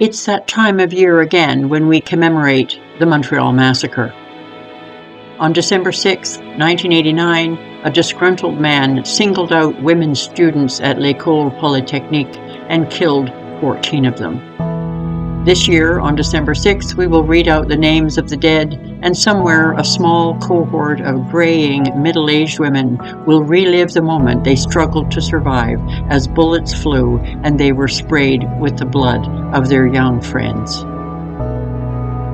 It's that time of year again when we commemorate the Montreal Massacre. On December 6, 1989, a disgruntled man singled out women students at l'École Polytechnique and killed 14 of them. This year, on December 6th, we will read out the names of the dead, and somewhere a small cohort of graying, middle-aged women will relive the moment they struggled to survive as bullets flew and they were sprayed with the blood of their young friends.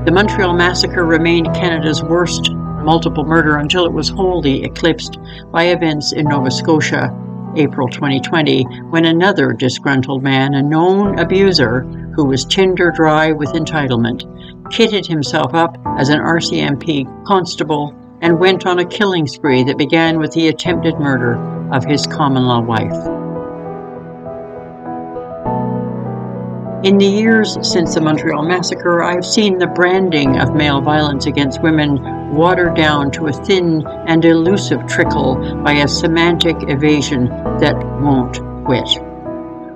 The Montreal Massacre remained Canada's worst multiple murder until it was wholly eclipsed by events in Nova Scotia, April 2020, when another disgruntled man, a known abuser who was tinder dry with entitlement, kitted himself up as an RCMP constable and went on a killing spree that began with the attempted murder of his common-law wife. In the years since the Montreal Massacre, I've seen the branding of male violence against women watered down to a thin and elusive trickle by a semantic evasion that won't quit.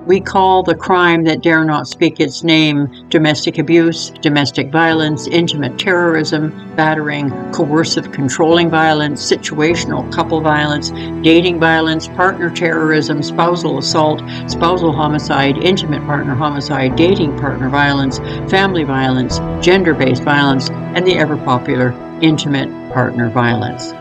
We call the crime that dare not speak its name domestic abuse, domestic violence, intimate terrorism, battering, coercive controlling violence, situational couple violence, dating violence, partner terrorism, spousal assault, spousal homicide, intimate partner homicide, dating partner violence, family violence, gender-based violence, and the ever-popular intimate partner violence.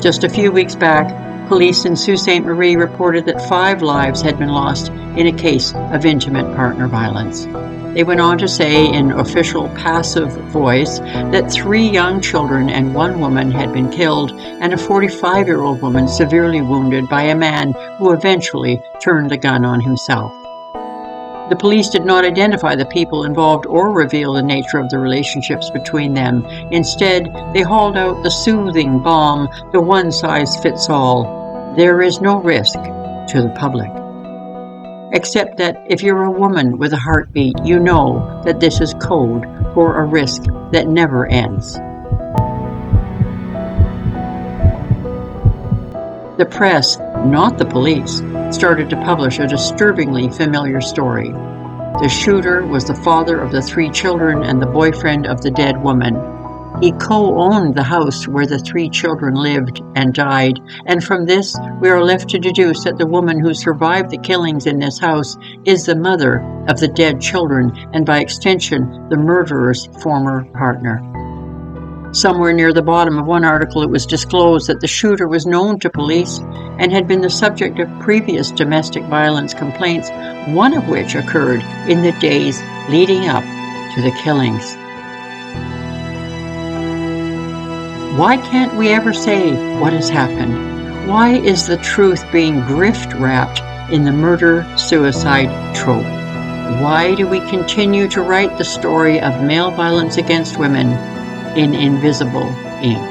Just a few weeks back, police in Sault Ste. Marie reported that 5 lives had been lost in a case of intimate partner violence. They went on to say in official passive voice that 3 young children and 1 woman had been killed and a 45-year-old woman severely wounded by a man who eventually turned the gun on himself. The police did not identify the people involved or reveal the nature of the relationships between them. Instead, they hauled out the soothing balm, the one-size-fits-all. There is no risk to the public. Except that if you're a woman with a heartbeat, you know that this is code for a risk that never ends. The press, not the police, started to publish a disturbingly familiar story. The shooter was the father of the 3 children and the boyfriend of the dead woman. He co-owned the house where the 3 children lived and died, and from this we are left to deduce that the woman who survived the killings in this house is the mother of the dead children and by extension the murderer's former partner. Somewhere near the bottom of one article it was disclosed that the shooter was known to police and had been the subject of previous domestic violence complaints, one of which occurred in the days leading up to the killings. Why can't we ever say what has happened? Why is the truth being grift-wrapped in the murder-suicide trope? Why do we continue to write the story of male violence against women in invisible ink?